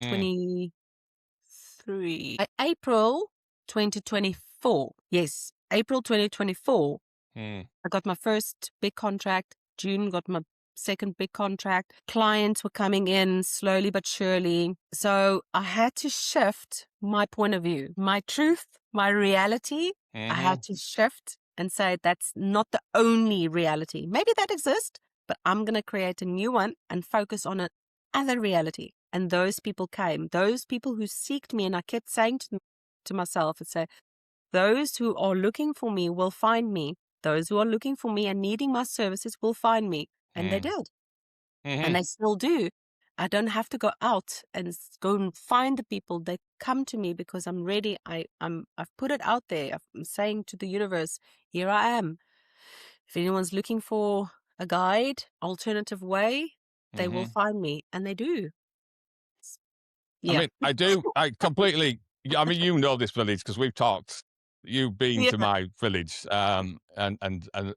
Mm. 23, April 2024. Yes, April 2024. Mm. I got my first big contract. June got my second big contract. Clients were coming in slowly but surely. So I had to shift my point of view, my truth, my reality. I had to shift and say that's not the only reality. Maybe that exists, but I'm going to create a new one and focus on another reality. And those people came, those people who seeked me. And I kept saying to myself and say, those who are looking for me will find me. Those who are looking for me and needing my services will find me. And they did. And they still do. I don't have to go out and go and find the people. They come to me because I'm ready. I've put it out there. I'm saying to the universe, here I am. If anyone's looking for a guide, alternative way, they will find me. And they do. Yeah. I mean, I completely, I mean, you know this village because we've talked. You've been Yeah. to my village, and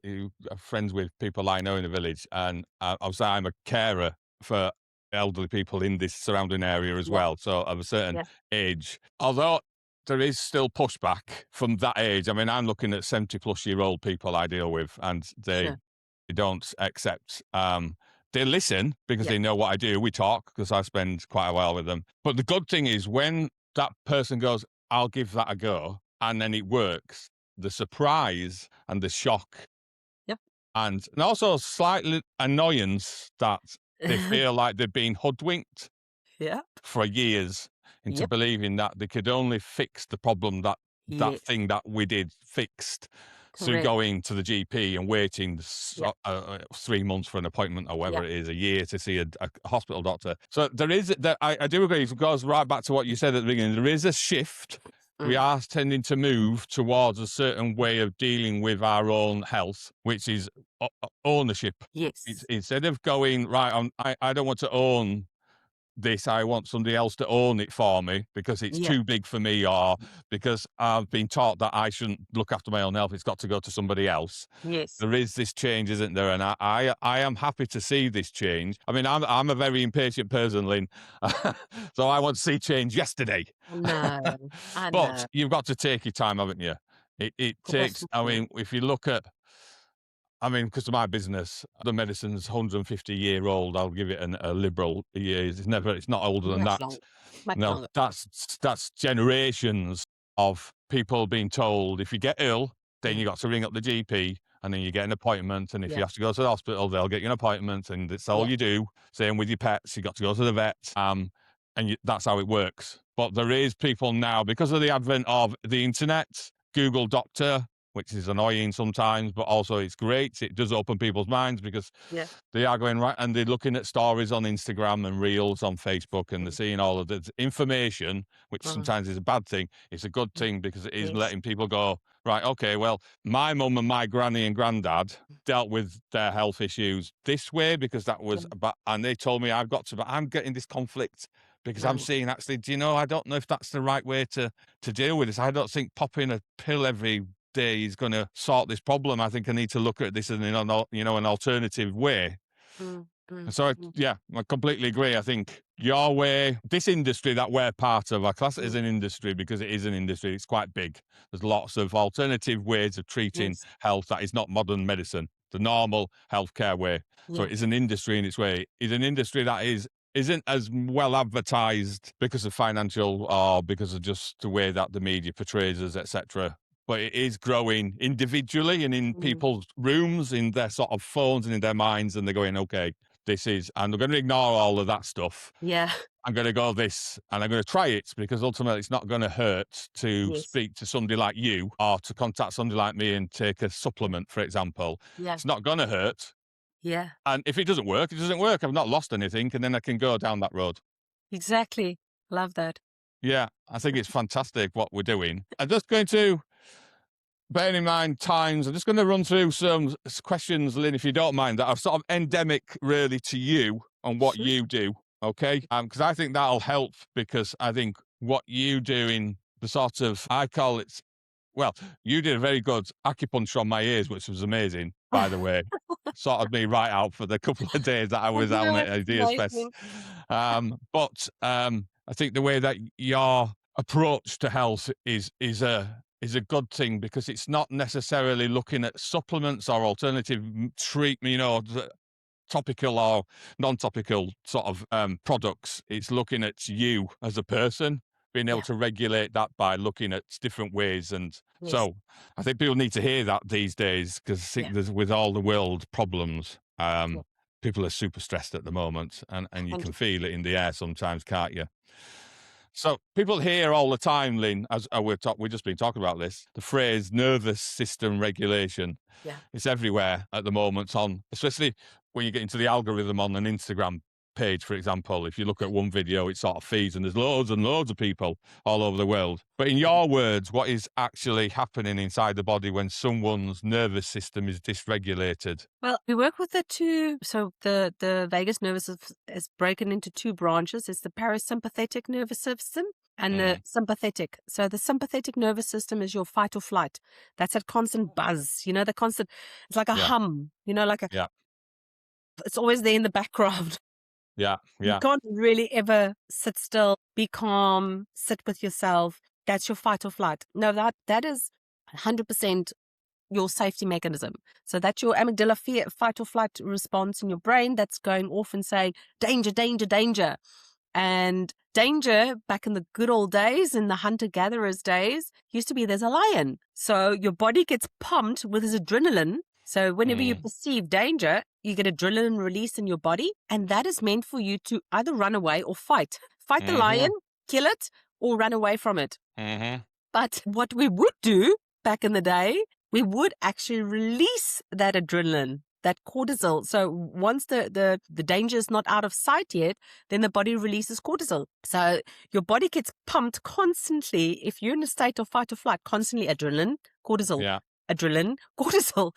you are friends with people I know in the village, and obviously I'm a carer for elderly people in this surrounding area as well, so of a certain age. Although there is still pushback from that age. I mean, I'm looking at 70-plus-year-old people I deal with, and they don't accept. They listen because they know what I do. We talk because I spend quite a while with them. But the good thing is when that person goes, I'll give that a go, and then it works, the surprise and the shock and also slightly annoyance that they feel like they've been hoodwinked for years into believing that they could only fix the problem that thing that we did fixed through going to the GP and waiting 3 months for an appointment or whatever it is, a year to see a hospital doctor. So there is that. I do agree. It goes right back to what you said at the beginning. There is a shift. We are tending to move towards a certain way of dealing with our own health, which is ownership. Yes. Instead of going, right, I don't want to own this, I want somebody else to own it for me because it's too big for me, or because I've been taught that I shouldn't look after my own health, it's got to go to somebody else. Yes. There is this change, isn't there? And I am happy to see this change. I mean, I'm a very impatient person, Lynn, so I want to see change yesterday. I know. But you've got to take your time, haven't you? It takes, I mean, if you look at, I mean, because of my business, the medicine's 150-year-old. I'll give it a liberal years. It's not older than that. No, that's generations of people being told if you get ill, then you got to ring up the GP and then you get an appointment. And if you have to go to the hospital, they'll get you an appointment, and that's all you do. Same with your pets. You got to go to the vet. And that's how it works. But there is people now, because of the advent of the internet, Google Doctor, which is annoying sometimes, but also it's great. It does open people's minds because they are going right and they're looking at stories on Instagram and reels on Facebook, and they're seeing all of the information, which sometimes is a bad thing. It's a good thing because it is letting people go, right, okay, well, my mum and my granny and granddad dealt with their health issues this way because that was about, and they told me but I'm getting this conflict because I'm seeing actually, do you know, I don't know if that's the right way to deal with this. I don't think popping a pill every day is going to sort this problem. I think I need to look at this in an alternative way. So I completely agree. I think your way, this industry that we're part of, I class it as an industry because it is an industry. It's quite big. There's lots of alternative ways of treating health that is not modern medicine, the normal healthcare way. So it is an industry in its way. It's an industry that isn't as well advertised because of financial or because of just the way that the media portrays us, etc. But it is growing individually and in people's rooms, in their sort of phones and in their minds, and they're going, okay, and they're going to ignore all of that stuff. I'm going to go this, and I'm going to try it because ultimately it's not going to hurt to speak to somebody like you or to contact somebody like me and take a supplement, for example. It's not going to hurt. And if it doesn't work, it doesn't work. I've not lost anything, and then I can go down that road. Exactly. Love that. Yeah, I think it's fantastic what we're doing. I'm just going to, bearing in mind times, I'm just going to run through some questions, Lynn, if you don't mind, that are sort of endemic really to you and what you do, okay? Because I think that'll help, because I think what you do in the sort of, I call it, well, you did a very good acupuncture on my ears, which was amazing, by the way. Sorted me right out for the couple of days that I was on at Ideas Fest. I think the way that your approach to health is a good thing, because it's not necessarily looking at supplements or alternative treatment, topical or non-topical sort of products. It's looking at you as a person, being able to regulate that by looking at different ways. And so I think people need to hear that these days, because I think there's, with all the world problems, people are super stressed at the moment, and you can feel it in the air sometimes, can't you? So people hear all the time, Lynn, as we've just been talking about this, the phrase nervous system regulation. Yeah. It's everywhere at the moment, especially when you get into the algorithm on an Instagram page, for example. If you look at one video, it sort of feeds, and there's loads and loads of people all over the world. But in your words, what is actually happening inside the body when someone's nervous system is dysregulated? Well, we work with the vagus nervous is broken into two branches. It's the parasympathetic nervous system and the sympathetic. So the sympathetic nervous system is your fight or flight. That's that constant buzz, the constant, it's like a hum, it's always there in the background. Yeah. You can't really ever sit still, be calm, sit with yourself. That's your fight or flight. No, that is 100% your safety mechanism. So that's your amygdala fight or flight response in your brain that's going off and saying, danger, danger, danger. And danger, back in the good old days, in the hunter-gatherers days, used to be there's a lion. So your body gets pumped with this adrenaline. So whenever you perceive danger, you get adrenaline release in your body, and that is meant for you to either run away or fight. Fight the lion, kill it, or run away from it. But what we would do back in the day, we would actually release that adrenaline, that cortisol. So once the danger is not out of sight yet, then the body releases cortisol. So your body gets pumped constantly. If you're in a state of fight or flight, constantly adrenaline, cortisol, adrenaline, cortisol.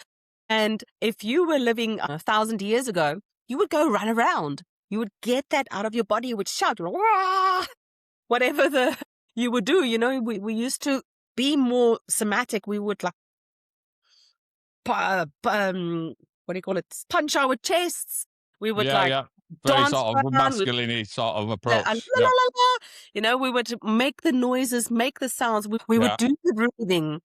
And if you were living 1,000 years ago, you would go run around. You would get that out of your body. You would shout, "Wah!" Whatever you would do. We used to be more somatic. We would what do you call it? Punch our chests. We would very dance sort of masculine sort of approach. We would make the noises, make the sounds. We would do the breathing.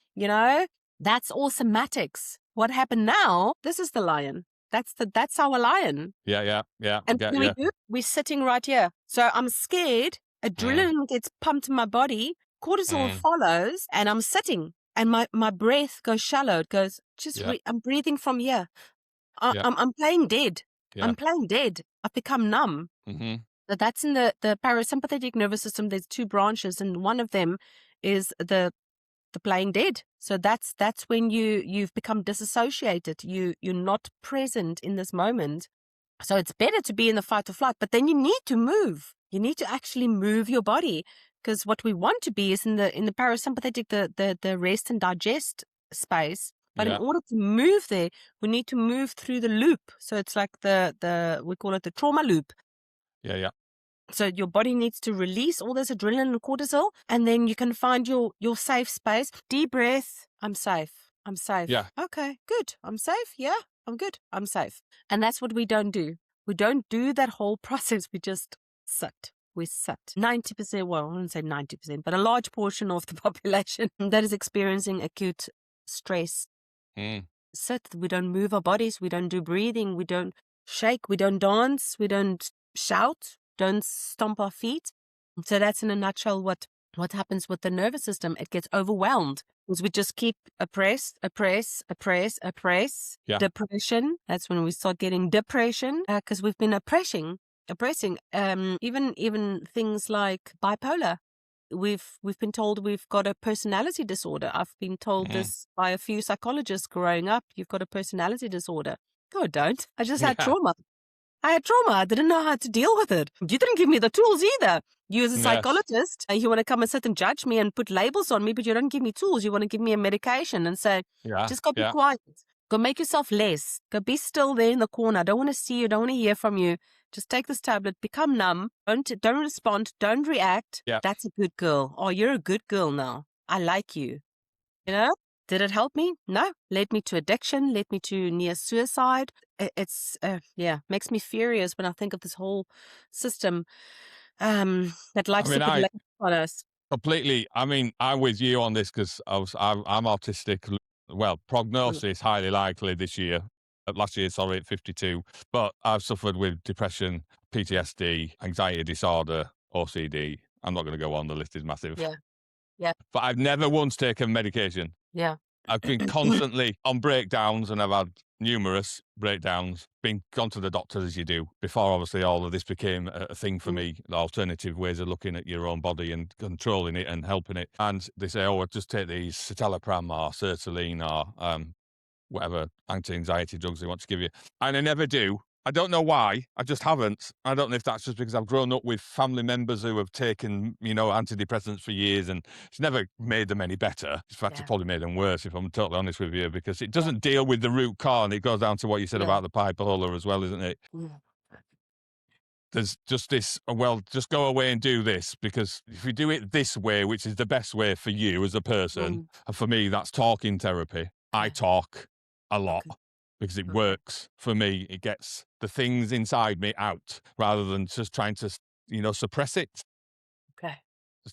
That's all somatics. What happened now? This is the lion. That's our lion. Yeah. And what do? We're sitting right here. So I'm scared. Adrenaline gets pumped in my body. Cortisol follows, and I'm sitting. And my breath goes shallow. It goes, I'm breathing from here. I'm playing dead. Yeah. I'm playing dead. I've become numb. So that's in the parasympathetic nervous system. There's two branches, and one of them is the playing dead. So that's when you've become disassociated. You're not present in this moment. So it's better to be in the fight or flight, but then you need to move. You need to actually move your body, because what we want to be is in the parasympathetic, the rest and digest space. But in order to move there, we need to move through the loop. So it's like we call it the trauma loop. Yeah. So your body needs to release all this adrenaline and cortisol, and then you can find your safe space. Deep breath. I'm safe. I'm safe. Yeah. Okay, good. I'm safe. Yeah, I'm good. I'm safe. And that's what we don't do. We don't do that whole process. We just sit. We sit. 90%, well, I wouldn't say 90%, but a large portion of the population that is experiencing acute stress. Sit. We don't move our bodies. We don't do breathing. We don't shake. We don't dance. We don't shout. Don't stomp our feet. So that's in a nutshell what happens with the nervous system. It gets overwhelmed because we just keep oppress. Yeah. Depression. That's when we start getting depression, because we've been oppressing. Even things like bipolar. We've been told we've got a personality disorder. I've been told this by a few psychologists growing up. You've got a personality disorder. No, I don't. I just had trauma. I didn't know how to deal with it. You didn't give me the tools either. You as a psychologist, you want to come and sit and judge me and put labels on me, but you don't give me tools. You want to give me a medication and say, just go be quiet. Go make yourself less. Go be still there in the corner. I don't want to see you. Don't want to hear from you. Just take this tablet, become numb. Don't respond. Don't react. Yeah. That's a good girl. Oh, you're a good girl now. I like you. Did it help me? No. Led me to addiction, led me to near suicide. It's makes me furious when I think of this whole system. that likes to put labels on us. Completely. I mean, I'm with you on this because I'm autistic. Well, prognosis highly likely this year. Last year, sorry, at 52. But I've suffered with depression, PTSD, anxiety disorder, OCD. I'm not going to go on. The list is massive. Yeah. Yeah. But I've never once taken medication. Yeah. I've been constantly on breakdowns, and I've had numerous breakdowns, gone to the doctor as you do, before obviously all of this became a thing for me, the alternative ways of looking at your own body and controlling it and helping it. And they say, oh, just take these citalopram or sertraline or whatever anti-anxiety drugs they want to give you. And I never do. I don't know why. I just haven't. I don't know if that's just because I've grown up with family members who have taken, antidepressants for years, and it's never made them any better. In fact, it's probably made them worse, if I'm totally honest with you, because it doesn't deal with the root cause. And it goes down to what you said about the bipolar as well, isn't it? There's just this, well, just go away and do this, because if you do it this way, which is the best way for you as a person, and for me, that's talking therapy. I talk a lot. Because it works for me. It gets the things inside me out rather than just trying to, suppress it. Okay.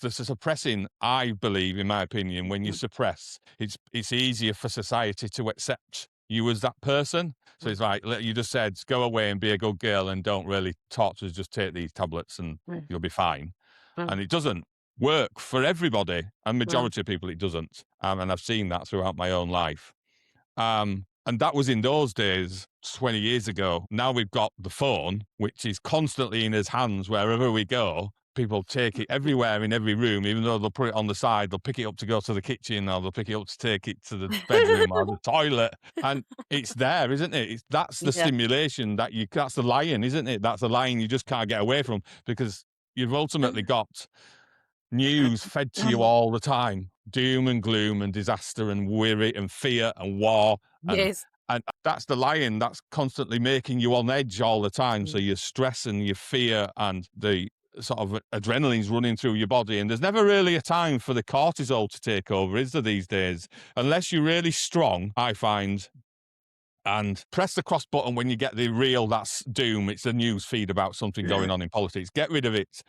The suppressing, I believe, in my opinion, when you suppress, it's easier for society to accept you as that person. So it's like, you just said, go away and be a good girl and don't really talk to us, just take these tablets and you'll be fine. And it doesn't work for everybody. And majority of people, it doesn't. And I've seen that throughout my own life. And that was in those days, 20 years ago. Now we've got the phone, which is constantly in his hands wherever we go. People take it everywhere in every room, even though they'll put it on the side, they'll pick it up to go to the kitchen, or they'll pick it up to take it to the bedroom or the toilet. And it's there, isn't it? That's the stimulation that's the lion, isn't it? That's the lion you just can't get away from, because you've ultimately got news fed to you all the time. Doom and gloom and disaster and worry and fear and war. And that's the lion that's constantly making you on edge all the time. So your stress and your fear and the sort of adrenaline's running through your body. And there's never really a time for the cortisol to take over, is there, these days? Unless you're really strong, I find. And press the cross button when you get the reel that's doom. It's a news feed about something going on in politics. Get rid of it.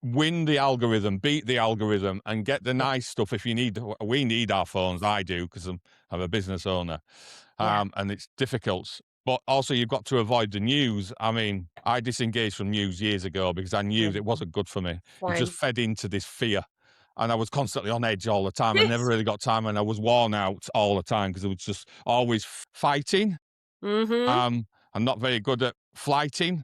Win the algorithm, beat the algorithm, and get the nice stuff. If you need, we need our phones. I do, because I'm a business owner, and it's difficult. But also, you've got to avoid the news. I mean, I disengaged from news years ago because I knew it wasn't good for me. It just fed into this fear, and I was constantly on edge all the time. I never really got time, and I was worn out all the time because it was just always fighting. I'm not very good at flighting.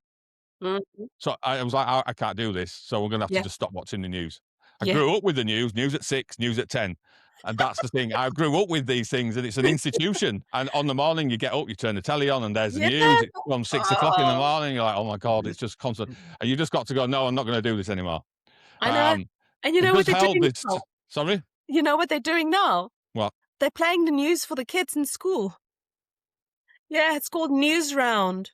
So I was like, I can't do this. So we're going to have to just stop watching the news. I grew up with the news at 6, news at 10. And that's the thing. I grew up with these things, and it's an institution. And on the morning, you get up, you turn the telly on, and there's the news. It's from 6 o'clock in the morning. You're like, oh my God, it's just constant. And you just got to go, no, I'm not going to do this anymore. I know. And you know what they're doing now? Sorry? You know what they're doing now? What? They're playing the news for the kids in school. Yeah, it's called News Round.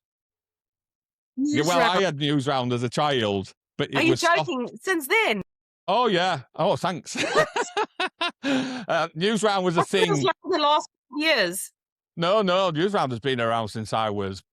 I had News Round as a child, but it Are you joking? Since then? Oh yeah. Oh, thanks. News Round was a thing. Like the last years. No, News Round has been around since I was,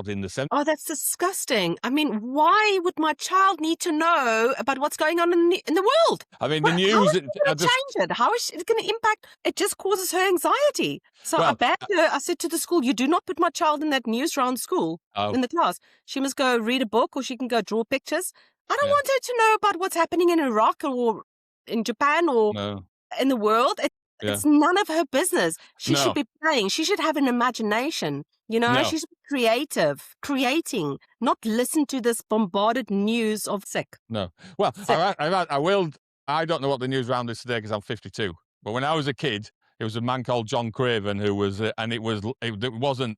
in the 70s. Oh, that's disgusting. I mean, why would my child need to know about what's going on in the world? I mean, the news... How is it going to change it? How is it going to impact? It just causes her anxiety. So I begged her. I said to the school, you do not put my child in that News Round school, in the class. She must go read a book, or she can go draw pictures. I don't want her to know about what's happening in Iraq or in Japan or in the world. It's none of her business. She should be playing. She should have an imagination. She should be creative, creating, not listen to this bombarded news of sick. No. Well, I don't know what the News Round is today because I'm 52. But when I was a kid, it was a man called John Craven who was, and it wasn't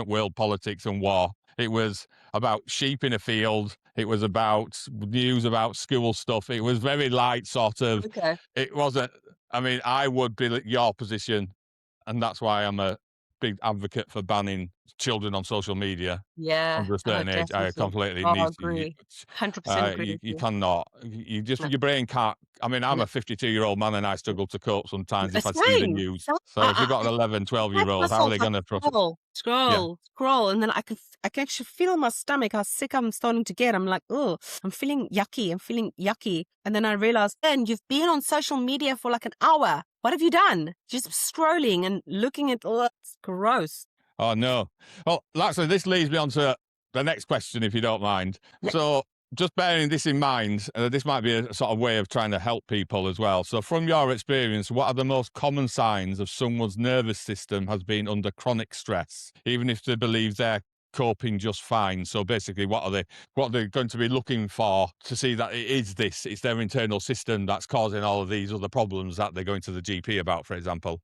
world politics and war. It was about sheep in a field. It was about news about school stuff. It was very light, sort of. Okay. It wasn't. I mean, I would be in your position, and that's why I'm a big advocate for banning children on social media. Yeah. Under a certain age. I completely agree. 100% agree. You cannot. Your brain can't I mean, I'm Yeah. a 52-year-old man and I struggle to cope sometimes if I see the Same. news. So So if you've got an 11, type 12-year-old, how are myself, they I going to process? scroll, Yeah. scroll, and then I can actually feel in my stomach how sick I'm starting to get. I'm like, oh, I'm feeling yucky. And then I realized, and you've been on social media for like an hour. What have you done? Just scrolling and looking at all. It's gross. Oh, no. Well, actually, this leads me on to the next question, if you don't mind. Yeah. So just bearing this in mind, this might be a sort of way of trying to help people as well. So from your experience, what are the most common signs of someone's nervous system has been under chronic stress, even if they believe they're coping just fine? So basically, what are they going to be looking for to see that it's their internal system that's causing all of these other problems that they're going to the GP about, for example?